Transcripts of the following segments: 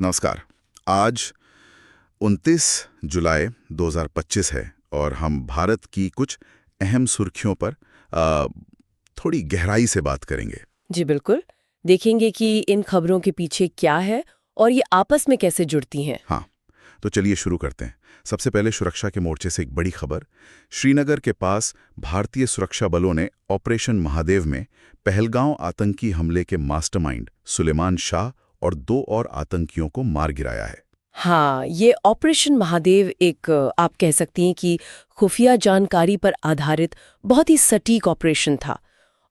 नमस्कार। आज 29 जुलाई 2025 है और हम भारत की कुछ अहम सुर्खियों पर थोड़ी गहराई से बात करेंगे। जी बिल्कुल। देखेंगे कि इन खबरों के पीछे क्या है और ये आपस में कैसे जुड़ती हैं। हाँ, तो चलिए शुरू करते हैं। सबसे पहले सुरक्षा के मोर्चे से एक बड़ी खबर। श्रीनगर के पास भारतीय सुरक्षा बलों ने ऑपरेशन महादेव में पहलगांव आतंकी हमले के मास्टरमाइंड सुलेमान शाह और 2 और आतंकियों को मार गिराया है। हाँ, ये ऑपरेशन महादेव एक आप कह सकती हैं कि खुफिया जानकारी पर आधारित बहुत ही सटीक ऑपरेशन था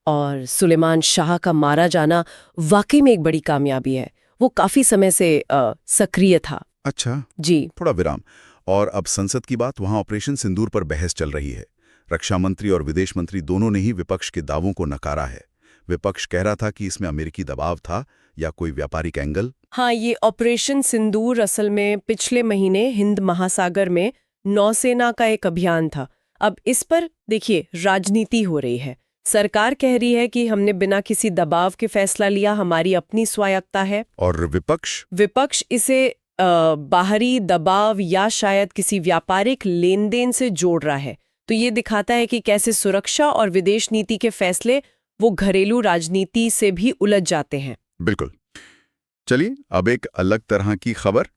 और सुलेमान शाह का मारा जाना वाकई में एक बड़ी कामयाबी है। वो काफी समय से सक्रिय था। अच्छा, जी थोड़ा विराम। और अब संसद की बात। वहां ऑपरेशन सिंदूर पर बहस चल रही है। रक्षा मंत्री और विदेश मंत्री दोनों ने ही विपक्ष के दावों को नकारा है। विपक्ष कह रहा था कि इसमें अमेरिकी दबाव था या कोई व्यापारिक एंगल। हाँ, ये ऑपरेशन सिंदूर असल में पिछले महीने हिंद महासागर में नौसेना का एक अभियान था। अब इस पर देखिए राजनीति हो रही है। सरकार कह रही है कि हमने बिना किसी दबाव के फैसला लिया, हमारी अपनी स्वायत्ता है। और विपक्ष इसे बाहरी दबाव या शायद किसी व्यापारिक लेनदेन से जोड़ रहा है। तो ये दिखाता है कि कैसे सुरक्षा और विदेश नीति के फैसले वो घरेलू राजनीति से भी उलझ जाते हैं। बिल्कुल। चलिए अब एक अलग तरह की खबर।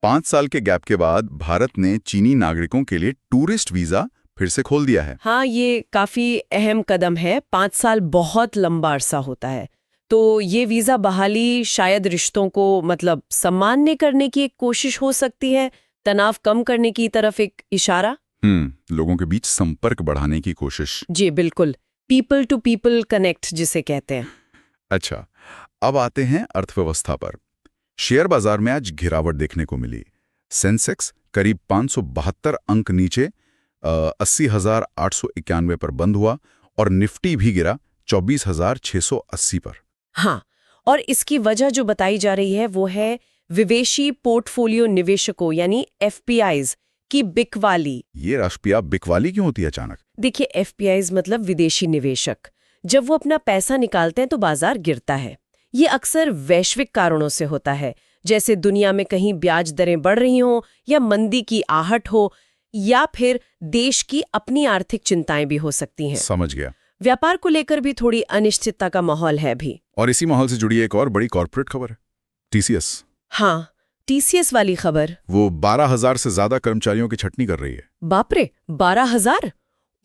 5 साल के गैप के बाद भारत ने चीनी नागरिकों के लिए टूरिस्ट वीजा फिर से खोल दिया है। हाँ, ये काफी अहम कदम है। 5 साल बहुत लंबा अरसा होता है। तो ये वीजा बहाली शायद रिश्तों को सामान्य करने की एक कोशिश हो सकती है, तनाव कम करने की तरफ एक इशारा। लोगों के बीच संपर्क बढ़ाने की कोशिश। जी बिल्कुल, पीपल टू पीपल कनेक्ट जिसे कहते हैं। अच्छा, अब आते हैं अर्थव्यवस्था पर। शेयर बाजार में आज गिरावट देखने को मिली। सेंसेक्स करीब 572 अंक नीचे 80,891 पर बंद हुआ और निफ्टी भी गिरा 24,680 पर। हाँ, और इसकी वजह जो बताई जा रही है वो है विदेशी पोर्टफोलियो निवेशकों यानी एफपीआईज की बिकवाली। ये राष्ट्रीय बिकवाली क्यों होती है अचानक? देखिए, एफपीआईज मतलब विदेशी निवेशक। जब वो अपना पैसा निकालते हैं तो बाजार गिरता है। ये अक्सर वैश्विक कारणों से होता है, जैसे दुनिया में कहीं ब्याज दरें बढ़ रही हों या मंदी की आहट हो या फिर देश की अपनी आर्थिक चिंताएं भी हो सकती हैं। समझ गया। व्यापार को लेकर भी थोड़ी अनिश्चितता का माहौल है भी। और इसी माहौल से जुड़ी एक और बड़ी कॉर्पोरेट खबर है, टीसीएस। हाँ, टीसीएस वाली खबर। वो 12,000 से ज्यादा कर्मचारियों की छटनी कर रही है। बाप रे, 12,000!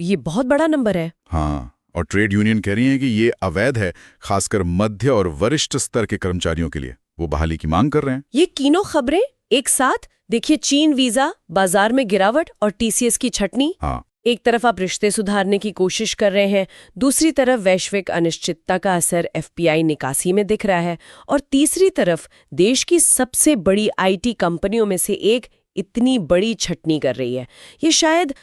ये बहुत बड़ा नंबर है। हाँ, और ट्रेड यूनियन कह रही हैं कि ये अवैध है, खासकर मध्य और वरिष्ठ स्तर के कर्मचारियों के लिए। वो बहाली की मांग कर रहे हैं। ये तीनों खबरें एक साथ। देखिए, चीन वीजा, बाजार में गिरावट और टीसीएस की छटनी। हाँ, एक तरफ आप रिश्ते सुधारने की कोशिश कर रहे हैं, दूसरी तरफ वैश्विक अनिश्चितता का असर एफपीआई निकासी में दिख रहा है, और तीसरी तरफ देश की सबसे बड़ी आईटी कंपनियों में से एक इतनी बड़ी छटनी कर रही है। ये शायद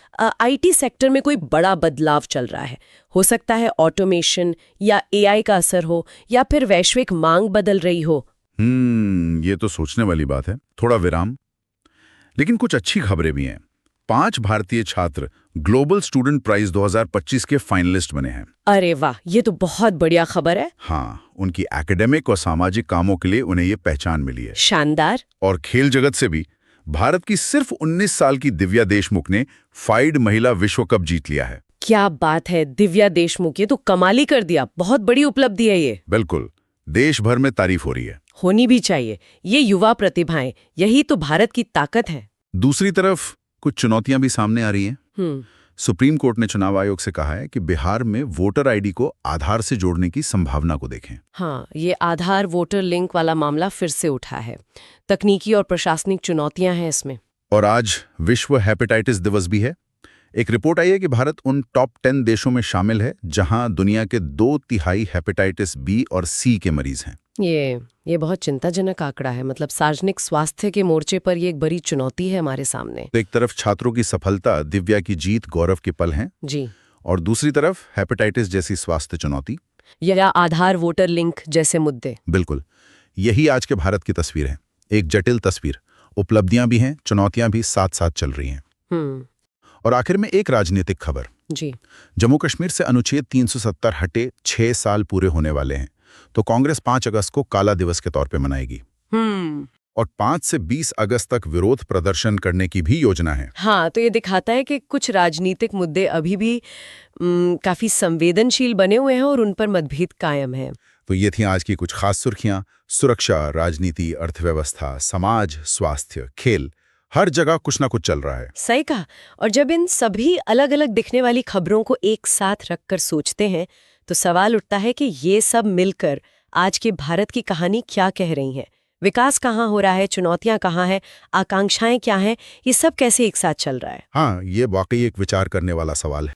आईटी सेक्टर में कोई बड़ा बदलाव चल रहा है। हो सकता है ऑटोमेशन या एआई का असर हो, या फिर वैश्विक मांग बदल रही हो। ये तो सोचने वाली बात है। थोड़ा विराम। लेकिन कुछ अच्छी खबरें भी हैं। 5 भारतीय छात्र ग्लोबल स्टूडेंट प्राइज 2025 के फाइनलिस्ट बने हैं। अरे वाह, ये तो बहुत बढ़िया खबर है। हाँ, उनकी एकेडमिक और सामाजिक कामों के लिए उन्हें ये पहचान मिली है। शानदार। और खेल जगत से भी भारत की सिर्फ 19 साल की दिव्या देशमुख ने फाइड महिला विश्व कप जीत लिया है। क्या बात है, दिव्या देशमुख, ये तो कमाल ही कर दिया। बहुत बड़ी उपलब्धि है ये। बिल्कुल, देश भर में तारीफ हो रही है। होनी भी चाहिए। ये युवा प्रतिभाएं, यही तो भारत की ताकत है। दूसरी तरफ कुछ चुनौतियां भी सामने आ रही हैं। सुप्रीम कोर्ट ने चुनाव आयोग से कहा है कि बिहार में वोटर आईडी को आधार से जोड़ने की संभावना को देखें। हाँ, ये आधार वोटर लिंक वाला मामला फिर से उठा है। तकनीकी और प्रशासनिक चुनौतियां हैं इसमें। और आज विश्व हेपेटाइटिस दिवस भी है। एक रिपोर्ट आई है कि भारत उन टॉप 10 देशों में शामिल है जहां दुनिया के 2/3 हेपेटाइटिस बी और सी के मरीज हैं। ये बहुत चिंताजनक आंकड़ा है। सार्वजनिक स्वास्थ्य के मोर्चे पर ये एक बड़ी चुनौती है हमारे सामने। तो एक तरफ छात्रों की सफलता, दिव्या की जीत, गौरव के पल हैं जी, और दूसरी तरफ हेपेटाइटिस जैसी स्वास्थ्य चुनौती या आधार वोटर लिंक जैसे मुद्दे। बिल्कुल, यही आज के भारत की तस्वीर है। एक जटिल तस्वीर। उपलब्धियां भी हैं, चुनौतियां भी साथ साथ चल रही हैं। और आखिर में एक राजनीतिक खबर। जी, जम्मू कश्मीर से अनुच्छेद 370 हटे 6 साल पूरे होने वाले हैं, तो कांग्रेस 5 अगस्त को काला दिवस के तौर पे मनाएगी। और 5 से 20 अगस्त तक विरोध प्रदर्शन करने की भी योजना है। हाँ, तो ये दिखाता है कि कुछ राजनीतिक मुद्दे अभी भी काफी संवेदनशील बने हुए हैं और उन पर मतभेद कायम है। तो ये थी आज की कुछ खास सुर्खियां। सुरक्षा, राजनीति, अर्थव्यवस्था, समाज, स्वास्थ्य, खेल, हर जगह कुछ ना कुछ चल रहा है। सही कहा। और जब इन सभी अलग अलग दिखने वाली खबरों को एक साथ रखकर सोचते हैं तो सवाल उठता है कि ये सब मिलकर आज के भारत की कहानी क्या कह रही है। विकास कहाँ हो रहा है, चुनौतियां कहाँ हैं, आकांक्षाएं क्या हैं, ये सब कैसे एक साथ चल रहा है। हाँ, ये वाकई एक विचार करने वाला सवाल है।